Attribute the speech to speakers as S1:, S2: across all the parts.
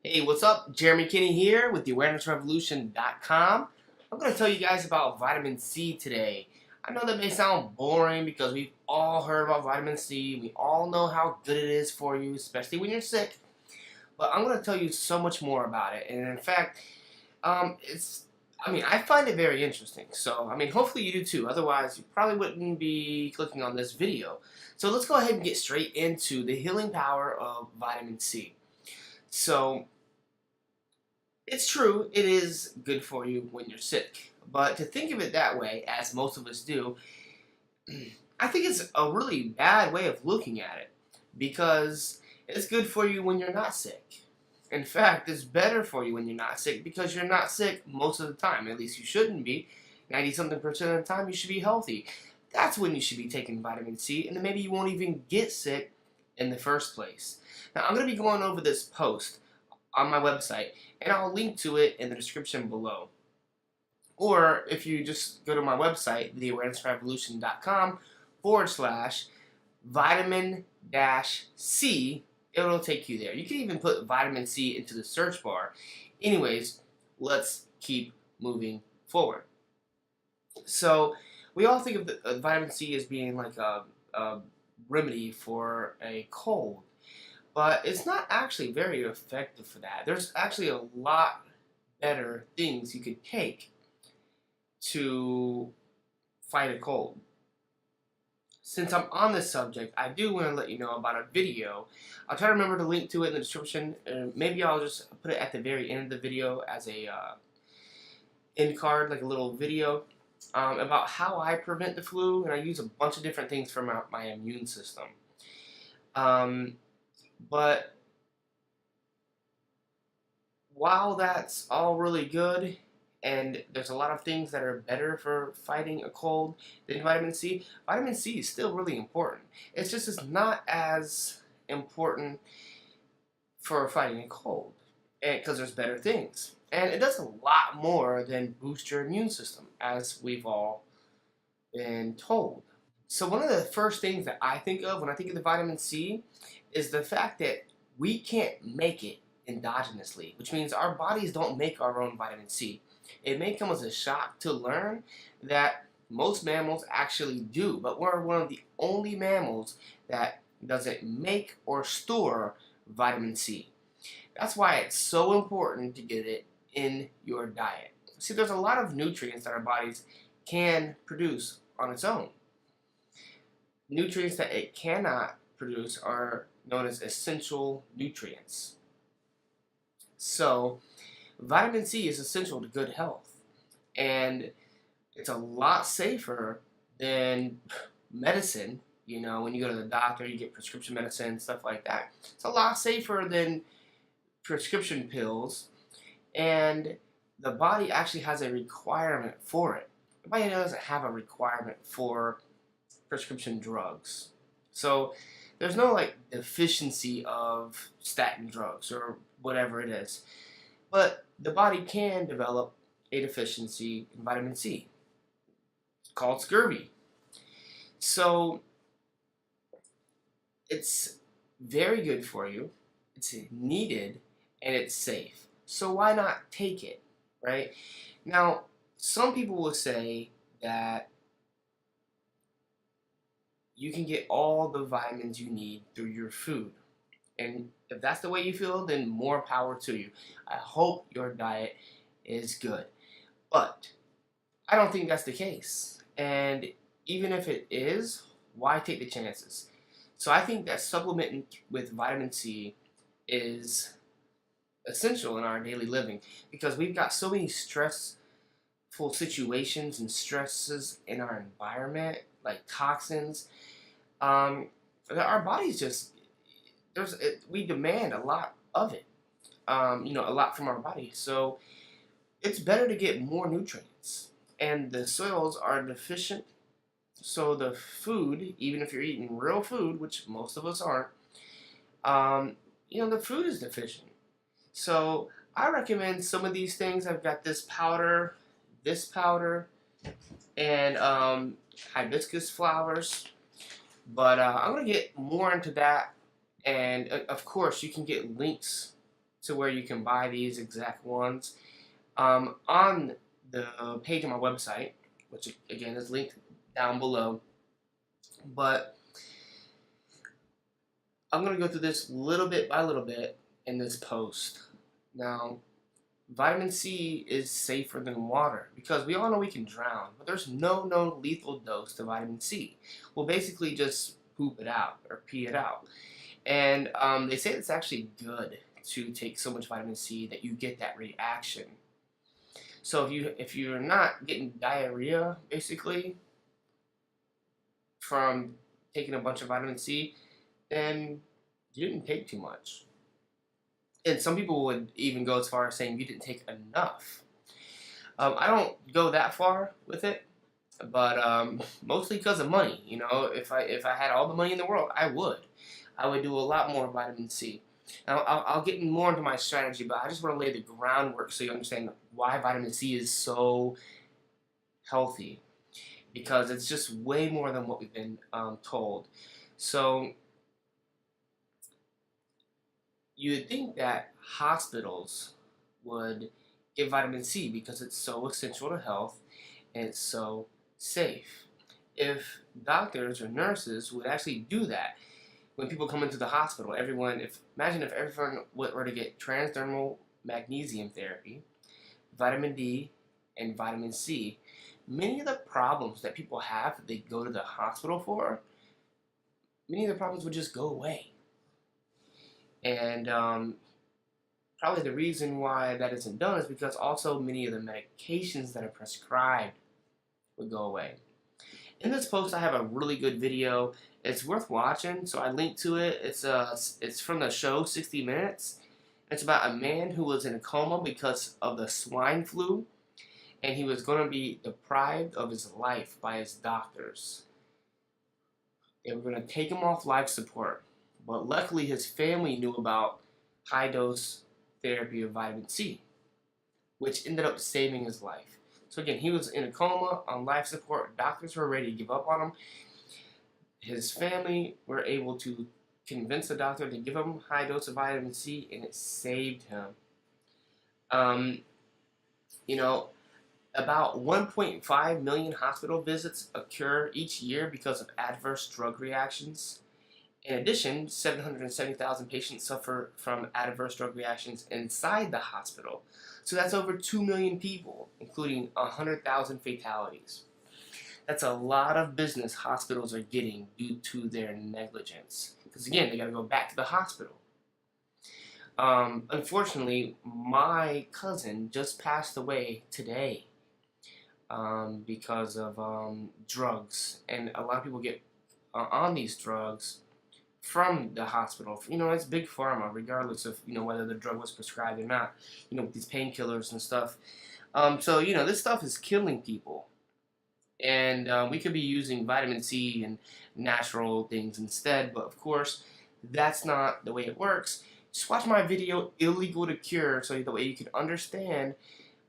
S1: Hey, what's up? Jeremy Kinney here with theawarenessrevolution.com. I'm going to tell you guys about vitamin C today. I know that may sound boring because we've all heard about vitamin C. We all know how good it is for you, especially when you're sick. But I'm going to tell you so much more about it. And in fact, I find it very interesting. So, hopefully you do too. Otherwise, you probably wouldn't be clicking on this video. So let's go ahead and get straight into the healing power of vitamin C. So, it's true, it is good for you when you're sick. But to think of it that way, as most of us do, I think it's a really bad way of looking at it. Because it's good for you when you're not sick. In fact, it's better for you when you're not sick because you're not sick most of the time. At least you shouldn't be. 90-something% of the time, you should be healthy. That's when you should be taking vitamin C, and then maybe you won't even get sick in the first place. Now, I'm going to be going over this post on my website, and I'll link to it in the description below. Or if you just go to my website, theawarenessrevolution.com/vitamin-C, it'll take you there. You can even put vitamin C into the search bar. Anyways, let's keep moving forward. So, we all think of vitamin C as being like a remedy for a cold. But it's not actually very effective for that. There's actually a lot better things you could take to fight a cold. Since I'm on this subject, I do want to let you know about a video. I'll try to remember to link to it in the description. Maybe I'll just put it at the very end of the video as a end card, like a little video about how I prevent the flu. And I use a bunch of different things for my immune system. But while that's all really good, and there's a lot of things that are better for fighting a cold than vitamin C is still really important. It's just it's not as important for fighting a cold, because there's better things. And it does a lot more than boost your immune system, as we've all been told. So one of the first things that I think of when I think of the vitamin C is the fact that we can't make it endogenously, which means our bodies don't make our own vitamin C. It may come as a shock to learn that most mammals actually do, but we're one of the only mammals that doesn't make or store vitamin C. That's why it's so important to get it in your diet. See, there's a lot of nutrients that our bodies can produce on its own. Nutrients that it cannot produce are known as essential nutrients. So, vitamin C is essential to good health, and it's a lot safer than medicine. You know, when you go to the doctor, you get prescription medicine, stuff like that. It's a lot safer than prescription pills, and the body actually has a requirement for it. The body doesn't have a requirement for prescription drugs. So there's no like deficiency of statin drugs or whatever it is. But the body can develop a deficiency in vitamin C. It's called scurvy. So it's very good for you, it's needed, and it's safe. So why not take it, right? Now, some people will say that you can get all the vitamins you need through your food. And if that's the way you feel, then more power to you. I hope your diet is good. But I don't think that's the case. And even if it is, why take the chances? So I think that supplementing with vitamin C is essential in our daily living because we've got so many stressful situations and stresses in our environment, like toxins, that our bodies just we demand a lot of it, a lot from our body. So it's better to get more nutrients, and the soils are deficient. So the food, even if you're eating real food, which most of us aren't, the food is deficient. So I recommend some of these things. I've got this powder, and hibiscus flowers. But I'm going to get more into that. And of course, you can get links to where you can buy these exact ones on the page on my website, which again is linked down below. But I'm going to go through this little bit by little bit in this post. Now, vitamin C is safer than water because we all know we can drown, but there's no known lethal dose to vitamin C. We'll basically just poop it out or pee it out. And they say it's actually good to take so much vitamin C that you get that reaction. So if you're not getting diarrhea basically from taking a bunch of vitamin C, then you didn't take too much. And some people would even go as far as saying you didn't take enough. I don't go that far with it, but mostly because of money. You know, if I had all the money in the world, I would do a lot more vitamin C. Now, I'll get more into my strategy, but I just want to lay the groundwork so you understand why vitamin C is so healthy. Because it's just way more than what we've been told. So, you would think that hospitals would give vitamin C because it's so essential to health and it's so safe. If doctors or nurses would actually do that, when people come into the hospital, imagine if everyone were to get transdermal magnesium therapy, vitamin D, and vitamin C, many of the problems that people have that they go to the hospital for, many of the problems would just go away. And probably the reason why that isn't done is because also many of the medications that are prescribed would go away. In this post, I have a really good video. It's worth watching, so I linked to it. It's from the show 60 Minutes. It's about a man who was in a coma because of the swine flu, and he was going to be deprived of his life by his doctors. They were going to take him off life support, but luckily his family knew about high-dose therapy of vitamin C, which ended up saving his life. So again, he was in a coma on life support. Doctors were ready to give up on him. His family were able to convince the doctor to give him high dose of vitamin C, and it saved him. You know, about 1.5 million hospital visits occur each year because of adverse drug reactions. In addition, 770,000 patients suffer from adverse drug reactions inside the hospital. So that's over 2 million people, including 100,000 fatalities. That's a lot of business hospitals are getting due to their negligence. Because again, they got to go back to the hospital. Unfortunately, my cousin just passed away today because of drugs. And a lot of people get on these drugs from the hospital. You know, it's big pharma, regardless of, you know, whether the drug was prescribed or not, you know, with these painkillers and stuff. So, you know, this stuff is killing people. And we could be using vitamin C and natural things instead, but of course, that's not the way it works. Just watch my video, Illegal to Cure, so that way you can understand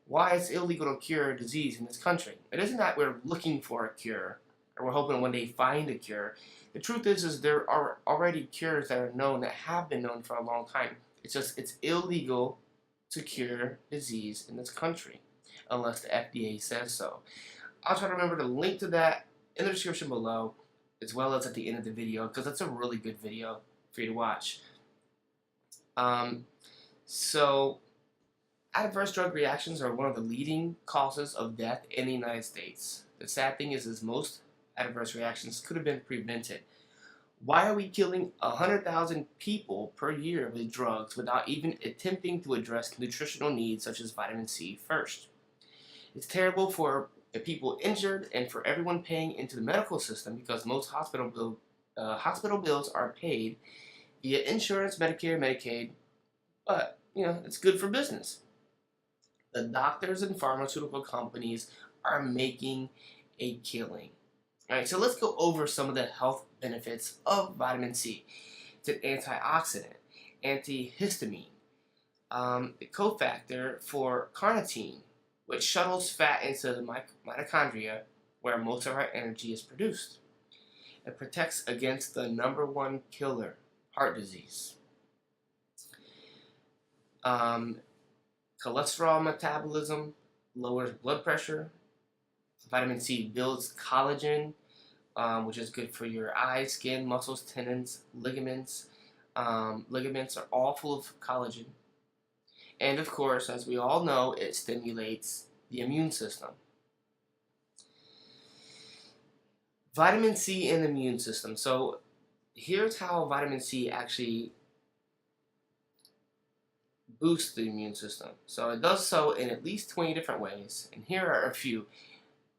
S1: why it's illegal to cure a disease in this country. It isn't that we're looking for a cure, or we're hoping one day find a cure. The truth is there are already cures that are known, that have been known for a long time. It's just, it's illegal to cure disease in this country, unless the FDA says so. I'll try to remember to link to that in the description below, as well as at the end of the video, because it's a really good video for you to watch. So, adverse drug reactions are one of the leading causes of death in the United States. The sad thing is most adverse reactions could have been prevented. Why are we killing 100,000 people per year with drugs without even attempting to address nutritional needs such as vitamin C first? It's terrible for the people injured and for everyone paying into the medical system, because most hospital bills are paid via insurance, Medicare, Medicaid, but, you know, it's good for business. The doctors and pharmaceutical companies are making a killing. Alright, so let's go over some of the health benefits of vitamin C. It's an antioxidant, antihistamine, the cofactor for carnitine, which shuttles fat into the mitochondria, where most of our energy is produced. It protects against the #1 killer, heart disease. Um, Cholesterol metabolism lowers blood pressure. Vitamin C builds collagen, which is good for your eyes, skin, muscles, tendons, ligaments. Ligaments are all full of collagen. And of course, as we all know, it stimulates the immune system. Vitamin C and the immune system. So here's how vitamin C actually boosts the immune system. So it does so in at least 20 different ways. And here are a few.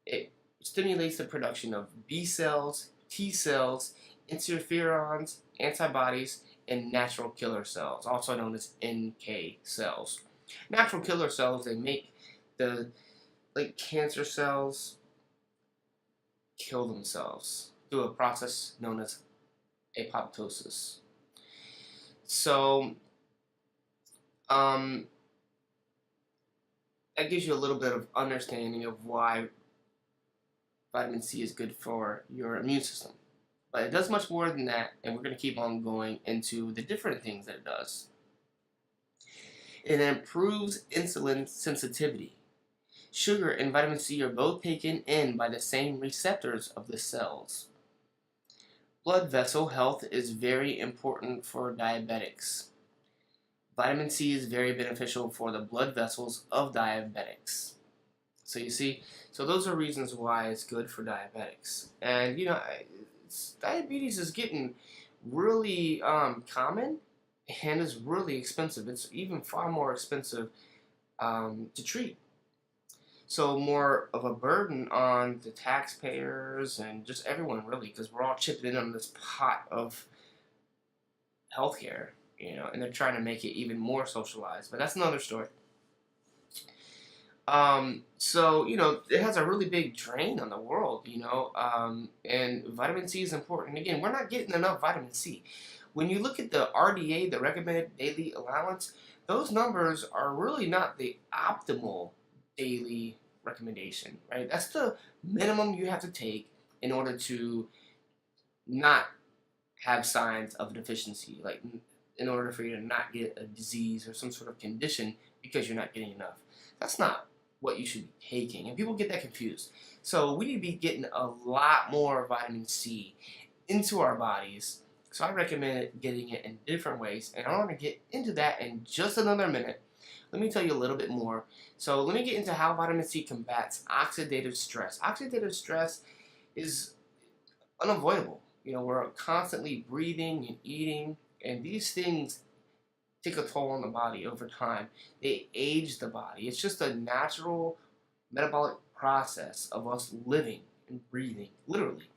S1: It stimulates the production of B cells, T cells, interferons, antibodies, and natural killer cells, also known as NK cells. Natural killer cells, they make the cancer cells kill themselves through a process known as apoptosis. So um, that gives you a little bit of understanding of why vitamin C is good for your immune system. But it does much more than that, and we're going to keep on going into the different things that it does. It improves insulin sensitivity. Sugar and vitamin C are both taken in by the same receptors of the cells. Blood vessel health is very important for diabetics. Vitamin C is very beneficial for the blood vessels of diabetics. So you see, so those are reasons why it's good for diabetics. And diabetes is getting really common and is really expensive. It's even far more expensive to treat. So more of a burden on the taxpayers and just everyone really, because we're all chipping in on this pot of healthcare, and they're trying to make it even more socialized. But that's another story. So it has a really big drain on the world, and vitamin C is important. Again, we're not getting enough vitamin C. When you look at the RDA, the recommended daily allowance, those numbers are really not the optimal daily recommendation, right? That's the minimum you have to take in order to not have signs of deficiency, like in order for you to not get a disease or some sort of condition because you're not getting enough. That's not what you should be taking, and people get that confused. So we need to be getting a lot more vitamin C into our bodies. So I recommend getting it in different ways, and I want to get into that in just another minute. Let me tell you a little bit more. So let me get into how vitamin C combats oxidative stress. Oxidative stress is unavoidable. We're constantly breathing and eating, and these things take a toll on the body over time. They age the body. It's just a natural metabolic process of us living and breathing, literally.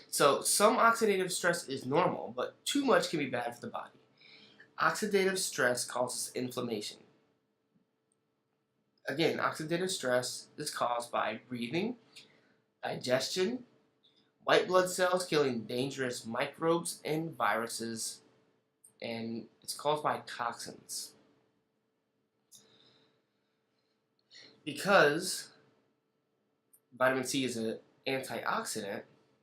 S1: So some oxidative stress is normal, but too much can be bad for the body. Oxidative stress causes inflammation. Again, oxidative stress is caused by breathing, digestion, white blood cells killing dangerous microbes and viruses, and it's caused by toxins. Because vitamin C is an antioxidant,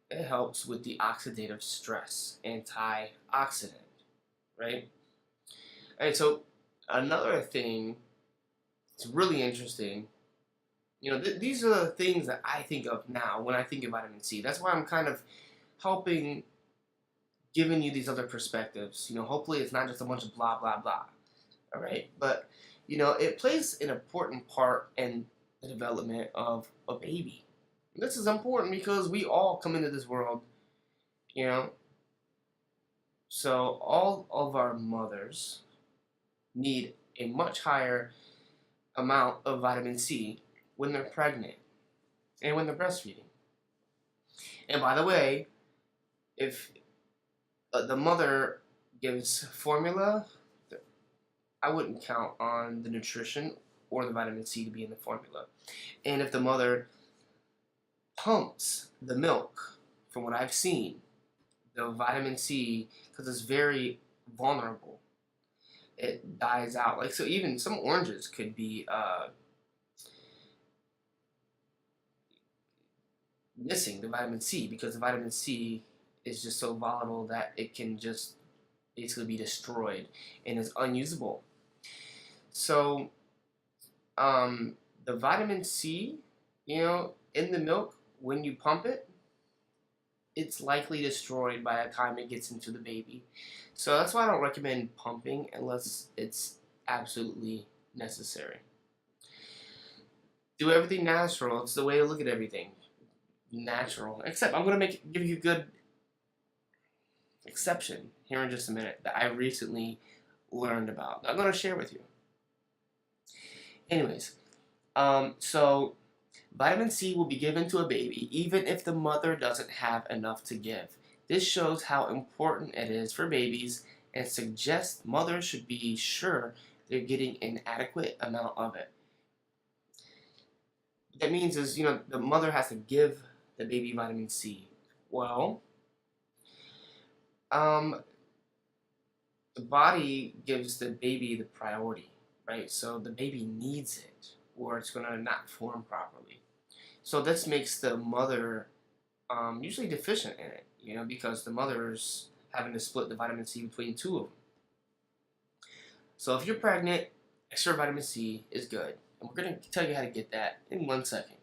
S1: it helps with the oxidative stress, antioxidant, right? Alright, so another thing that's really interesting, these are the things that I think of now when I think of vitamin C. That's why I'm kind of helping giving you these other perspectives. Hopefully it's not just a bunch of blah, blah, blah. All right? But, it plays an important part in the development of a baby. This is important because we all come into this world, So all of our mothers need a much higher amount of vitamin C when they're pregnant and when they're breastfeeding. And by the way, if the mother gives formula, I wouldn't count on the nutrition or the vitamin C to be in the formula. And if the mother pumps the milk, from what I've seen, the vitamin C, because it's very vulnerable, it dies out. So even some oranges could be missing the vitamin C because the vitamin C is just so volatile that it can just basically be destroyed and is unusable. So the vitamin C, in the milk, when you pump it, it's likely destroyed by the time it gets into the baby. So that's why I don't recommend pumping unless it's absolutely necessary. Do everything natural. It's the way to look at everything. Natural. Except I'm gonna give you a good exception here in just a minute that I recently learned about. I'm gonna share with you. Anyways, so vitamin C will be given to a baby even if the mother doesn't have enough to give. This shows how important it is for babies and suggests mothers should be sure they're getting an adequate amount of it. What that means is, the mother has to give the baby vitamin C. Well, the body gives the baby the priority, right? So the baby needs it or it's going to not form properly. So this makes the mother usually deficient in it, because the mother's having to split the vitamin C between two of them. So if you're pregnant, extra vitamin C is good. And we're going to tell you how to get that in 1 second.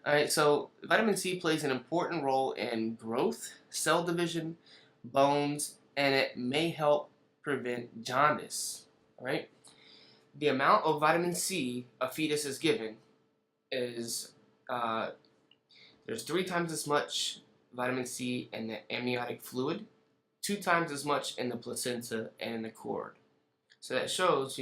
S1: Alright, so vitamin C plays an important role in growth, cell division, bones, and it may help prevent jaundice. Alright? The amount of vitamin C a fetus is given is there's 3 times as much vitamin C in the amniotic fluid, 2 times as much in the placenta and in the cord. So that shows,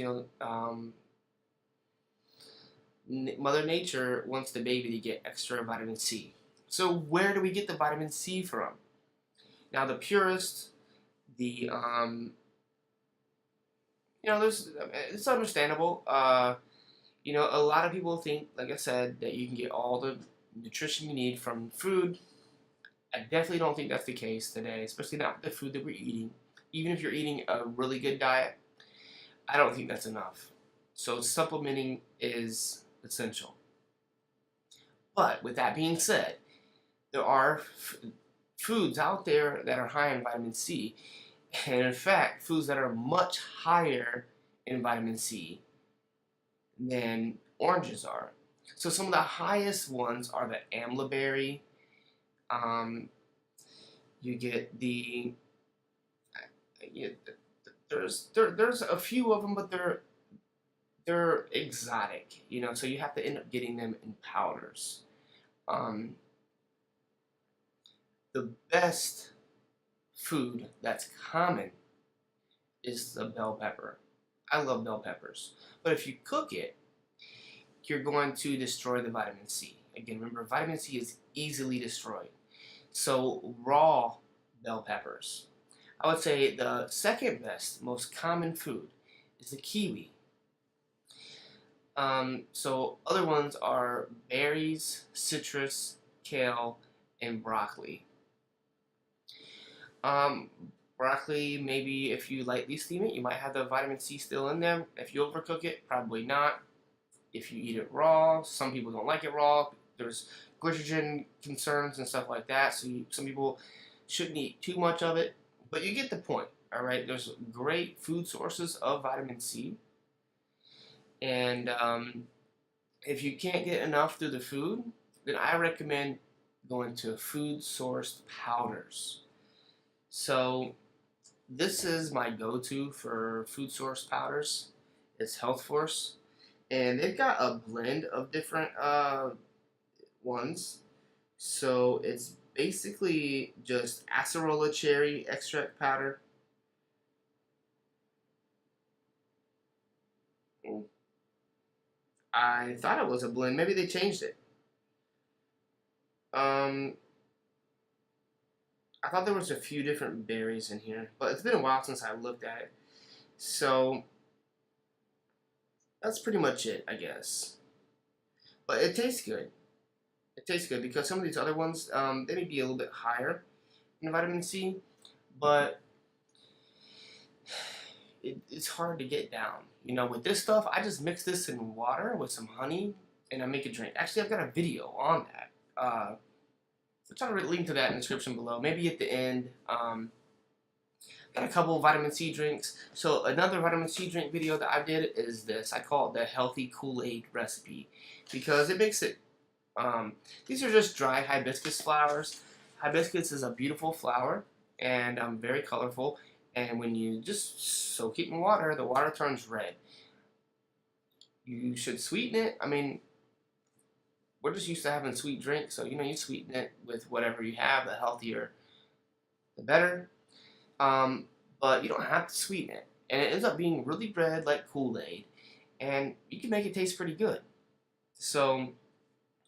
S1: Mother Nature wants the baby to get extra vitamin C. So where do we get the vitamin C from? Now the purest, it's understandable. A lot of people think, like I said, that you can get all the nutrition you need from food. I definitely don't think that's the case today, especially not with the food that we're eating. Even if you're eating a really good diet, I don't think that's enough. So supplementing is essential. But with that being said, there are foods out there that are high in vitamin C, and in fact, foods that are much higher in vitamin C than oranges are. So some of the highest ones are the amla berry. You get there's a few of them, but they're exotic, so you have to end up getting them in powders. The best food that's common is the bell pepper. I love bell peppers, but if you cook it, you're going to destroy the vitamin C. Again, remember, vitamin C is easily destroyed. So raw bell peppers. I would say the second best, most common food is the kiwi. So other ones are berries, citrus, kale, and broccoli. Broccoli, maybe if you lightly steam it, you might have the vitamin C still in there. If you overcook it, probably not. If you eat it raw, some people don't like it raw. There's glycogen concerns and stuff like that, so some people shouldn't eat too much of it. But you get the point, all right? There's great food sources of vitamin C. And if you can't get enough through the food, then I recommend going to food-sourced powders. So this is my go-to for food-sourced powders. It's Health Force. And they've got a blend of different ones. So it's basically just acerola cherry extract powder. I thought it was a blend. Maybe they changed it. I thought there was a few different berries in here, but it's been a while since I looked at it. So that's pretty much it, I guess. But it tastes good. It tastes good because some of these other ones, they may be a little bit higher in vitamin C, but it's hard to get down. With this stuff, I just mix this in water with some honey, and I make a drink. Actually, I've got a video on that. I'll try to link to that in the description below. Maybe at the end. Got a couple of vitamin C drinks. So another vitamin C drink video that I did is this. I call it the healthy Kool-Aid recipe because it makes it. These are just dried hibiscus flowers. Hibiscus is a beautiful flower and very colorful. And when you just soak it in water, the water turns red. You should sweeten it. I mean, we're just used to having sweet drinks, so you sweeten it with whatever you have. The healthier, the better. But you don't have to sweeten it. And it ends up being really red like Kool-Aid. And you can make it taste pretty good. So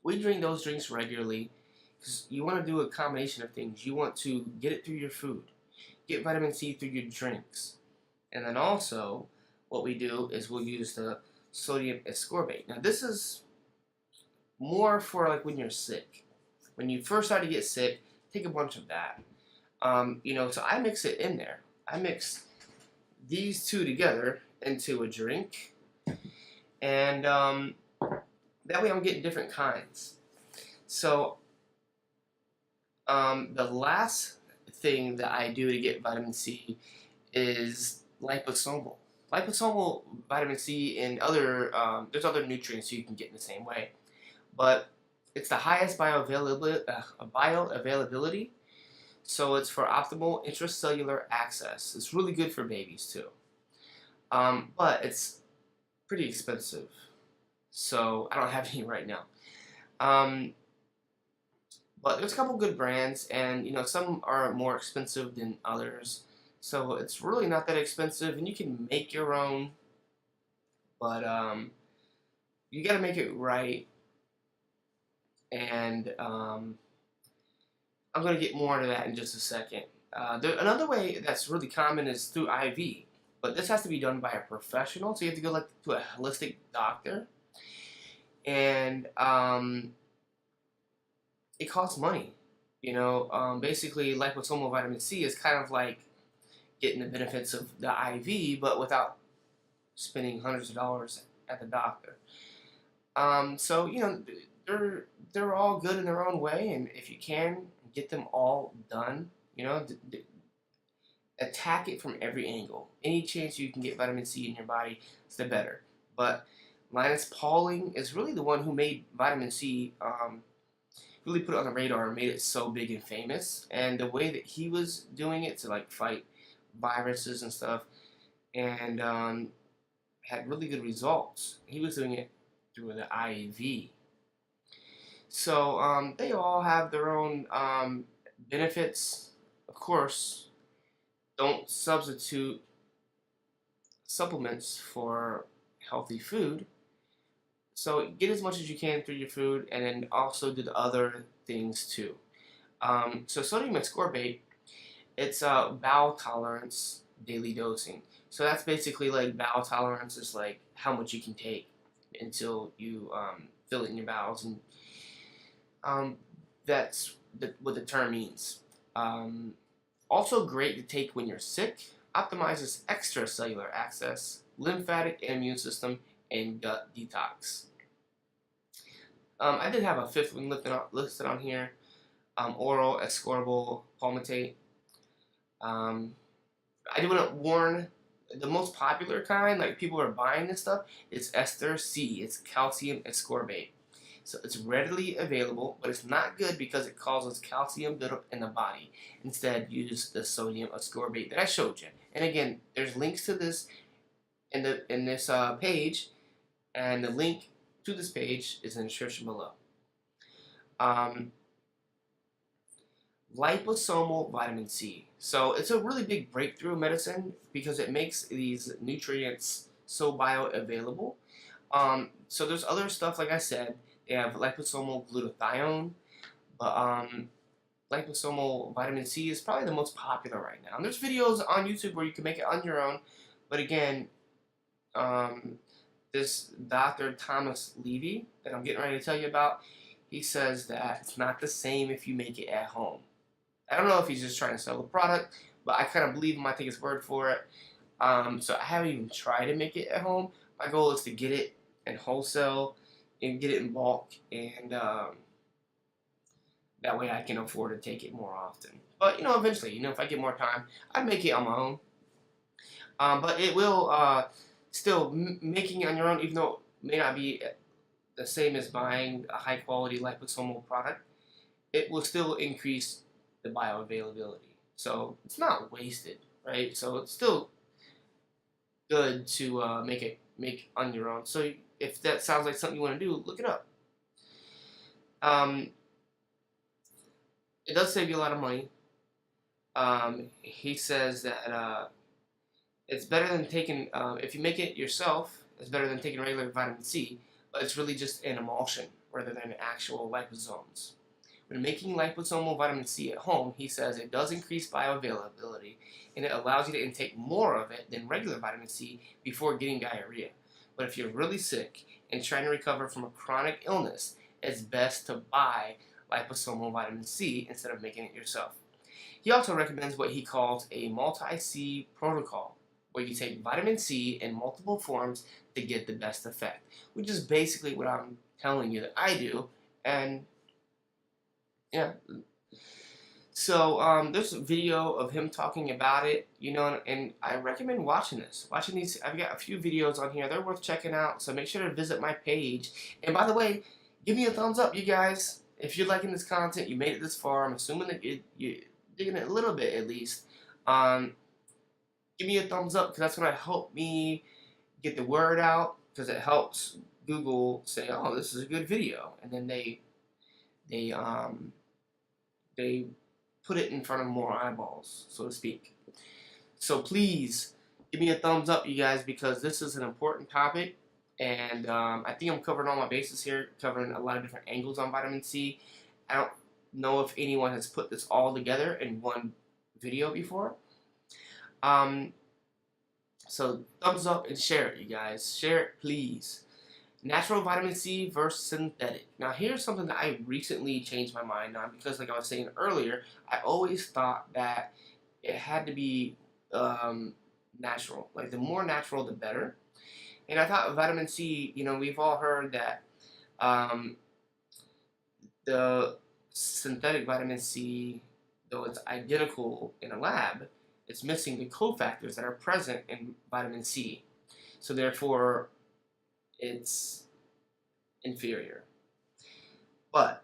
S1: we drink those drinks regularly because you want to do a combination of things. You want to get it through your food, get vitamin C through your drinks. And then also, what we do is we'll use the sodium ascorbate. Now this is more for like when you're sick. When you first start to get sick, take a bunch of that. So I mix it in there. I mix these two together into a drink, and that way I'm getting different kinds. So the last thing that I do to get vitamin C is liposomal. Liposomal vitamin C and there's other nutrients you can get in the same way, but it's the highest bioavailability. So it's for optimal intracellular access. It's really good for babies too. But it's pretty expensive. So I don't have any right now. But there's a couple good brands, and some are more expensive than others. So it's really not that expensive, and you can make your own. But you got to make it right. And I'm going to get more into that in just a second. Another way that's really common is through IV, but this has to be done by a professional, so you have to go to a holistic doctor, and it costs money. Basically, liposomal vitamin C is kind of like getting the benefits of the IV, but without spending hundreds of dollars at the doctor. So they're all good in their own way, and if you can get them all done, attack it from every angle. Any chance you can get vitamin C in your body, it's the better. But Linus Pauling is really the one who made vitamin C, really put it on the radar and made it so big and famous. And the way that he was doing it to fight viruses and stuff, and had really good results. He was doing it through the IV. So they all have their own benefits. Of course, don't substitute supplements for healthy food. So get as much as you can through your food, and then also do the other things too. So sodium ascorbate, it's bowel tolerance daily dosing. So that's basically like bowel tolerance is like how much you can take until you fill it in your bowels, and that's what the term means. Also great to take when you're sick. Optimizes extracellular access, lymphatic and immune system, and gut detox. I did have a fifth one listed on here. Oral ascorbyl palmitate. I do want to warn, the most popular kind, like people are buying this stuff, is Ester C. It's calcium ascorbate. So it's readily available, but it's not good because it causes calcium buildup in the body. Instead, use the sodium ascorbate that I showed you. And again, there's links to this in this page, and the link to this page is in the description below. Liposomal vitamin C. So it's a really big breakthrough in medicine because it makes these nutrients so bioavailable. So there's other stuff, like I said. They have liposomal glutathione, but liposomal vitamin C is probably the most popular right now. And there's videos on YouTube where you can make it on your own, but again, this Dr. Thomas Levy that I'm getting ready to tell you about, he says that it's not the same if you make it at home. I don't know if he's just trying to sell the product, but I kind of believe him. I take his word for it. So I haven't even tried to make it at home. My goal is to get it in wholesale and get it in bulk and That way I can afford to take it more often. But, eventually, if I get more time, I'd make it on my own. But it will still, making it on your own, even though it may not be the same as buying a high quality liposomal product, it will still increase the bioavailability. So it's not wasted, right? So it's still good to make on your own. So if that sounds like something you want to do, look it up. Um, it does save you a lot of money. He says that it's better than taking, if you make it yourself, it's better than taking regular vitamin C, but it's really just an emulsion rather than actual liposomes. When making liposomal vitamin C at home, he says it does increase bioavailability and it allows you to intake more of it than regular vitamin C before getting diarrhea. But if you're really sick and trying to recover from a chronic illness, it's best to buy liposomal vitamin C instead of making it yourself. He also recommends what he calls a multi-C protocol, where you take vitamin C in multiple forms to get the best effect, which is basically what I'm telling you that I do. And yeah, so there's a video of him talking about it, and I recommend watching this. Watching these, I've got a few videos on here. They're worth checking out, so make sure to visit my page. And by the way, give me a thumbs up, you guys. If you're liking this content, you made it this far. I'm assuming that you're digging it a little bit at least. Give me a thumbs up, because that's going to help me get the word out, because it helps Google say, oh, this is a good video. And then they put it in front of more eyeballs, so to speak. So please give me a thumbs up, you guys, because this is an important topic, and I think I'm covering all my bases here, covering a lot of different angles on vitamin C. I don't know if anyone has put this all together in one video before. So thumbs up and share it, you guys. Share it, please. Natural vitamin C versus synthetic. Now here's something that I recently changed my mind on, because like I was saying earlier, I always thought that it had to be natural. Like the more natural, the better. And I thought vitamin C, we've all heard that the synthetic vitamin C, though it's identical in a lab, it's missing the cofactors that are present in vitamin C. So therefore, it's inferior. But,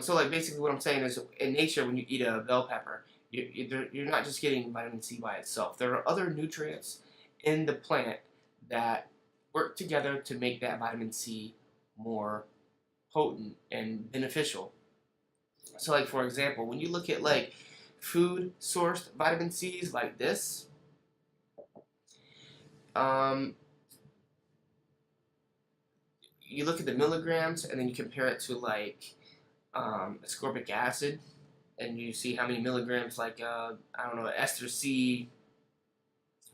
S1: so like basically what I'm saying is, in nature, when you eat a bell pepper, you're not just getting vitamin C by itself. There are other nutrients in the plant that work together to make that vitamin C more potent and beneficial. So like, for example, when you look at like food sourced vitamin C's like this, you look at the milligrams and then you compare it to like ascorbic acid, and you see how many milligrams like I don't know, ester C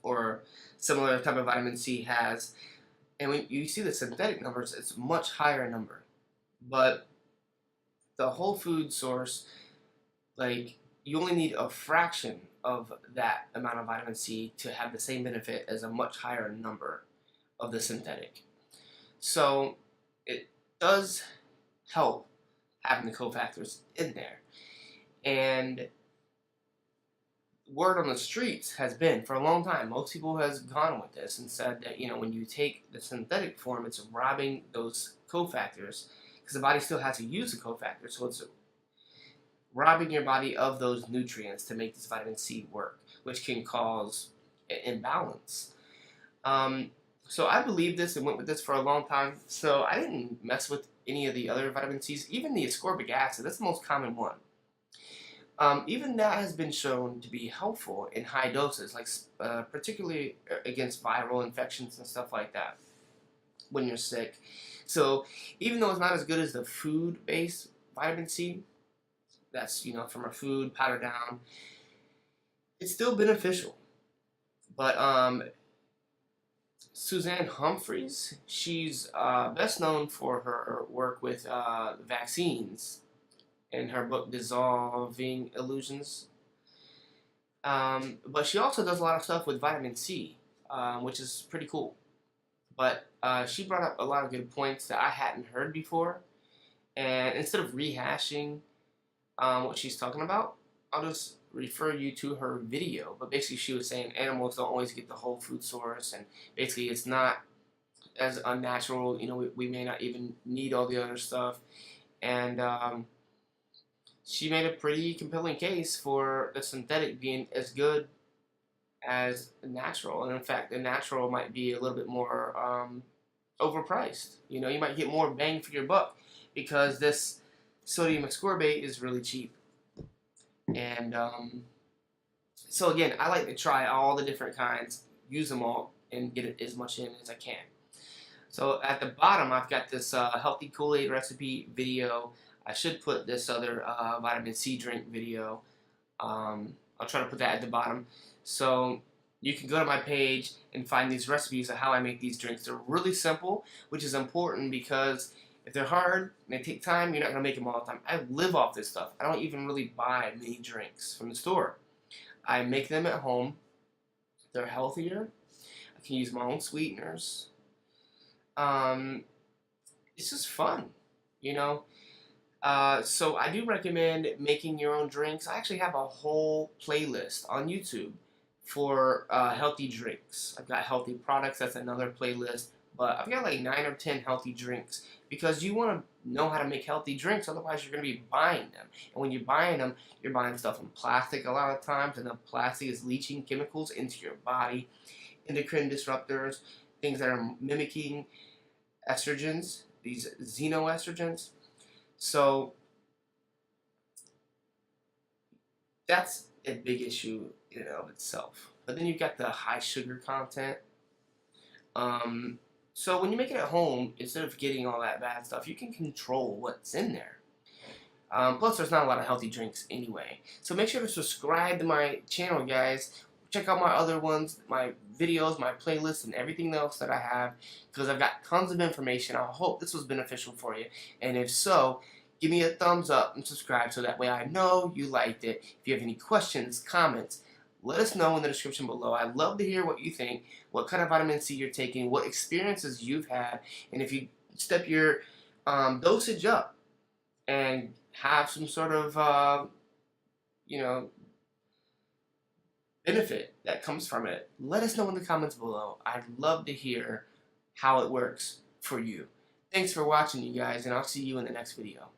S1: or similar type of vitamin C has. And when you see the synthetic numbers, it's a much higher number. But the whole food source, like, you only need a fraction of that amount of vitamin C to have the same benefit as a much higher number of the synthetic. So it does help having the cofactors in there. And word on the streets has been, for a long time, most people has gone with this and said that, when you take the synthetic form, it's robbing those cofactors, because the body still has to use the cofactors, so it's robbing your body of those nutrients to make this vitamin C work, which can cause an imbalance. So I believed this and went with this for a long time, so I didn't mess with any of the other vitamin C's, even the ascorbic acid. That's the most common one. Even that has been shown to be helpful in high doses, like particularly against viral infections and stuff like that when you're sick. So even though it's not as good as the food-based vitamin C, that's from a food powdered down, it's still beneficial. But Suzanne Humphries, she's best known for her work with vaccines in her book Dissolving Illusions. But she also does a lot of stuff with vitamin C, which is pretty cool. But she brought up a lot of good points that I hadn't heard before. And instead of rehashing what she's talking about, I'll just refer you to her video. But basically, she was saying animals don't always get the whole food source, and basically, it's not as unnatural. You know, we may not even need all the other stuff. And she made a pretty compelling case for the synthetic being as good as the natural. And in fact, the natural might be a little bit more overpriced. You know, you might get more bang for your buck because this sodium ascorbate is really cheap. And so again, I like to try all the different kinds, use them all, and get as much in as I can. So at the bottom, I've got this healthy Kool-Aid recipe video. I should put this other vitamin C drink video. I'll try to put that at the bottom. So you can go to my page and find these recipes of how I make these drinks. They're really simple, which is important because if they're hard and they take time, you're not going to make them all the time. I live off this stuff. I don't even really buy many drinks from the store. I make them at home. They're healthier. I can use my own sweeteners. It's just fun, you know. So I do recommend making your own drinks. I actually have a whole playlist on YouTube for healthy drinks. I've got healthy products. That's another playlist. But I've got like 9 or 10 healthy drinks because you want to know how to make healthy drinks. Otherwise, you're going to be buying them. And when you're buying them, you're buying stuff in plastic a lot of times. And the plastic is leaching chemicals into your body, endocrine disruptors, things that are mimicking estrogens, these xenoestrogens. So that's a big issue in and of itself. But then you've got the high sugar content. So when you make it at home, instead of getting all that bad stuff, you can control what's in there. Plus, there's not a lot of healthy drinks anyway. So make sure to subscribe to my channel, guys. Check out my other ones, my videos, my playlists, and everything else that I have, because I've got tons of information. I hope this was beneficial for you. And if so, give me a thumbs up and subscribe so that way I know you liked it. If you have any questions, comments, let us know in the description below. I'd love to hear what you think, what kind of vitamin C you're taking, what experiences you've had, and if you step your dosage up and have some sort of, you know, benefit that comes from it, let us know in the comments below. I'd love to hear how it works for you. Thanks for watching, you guys, and I'll see you in the next video.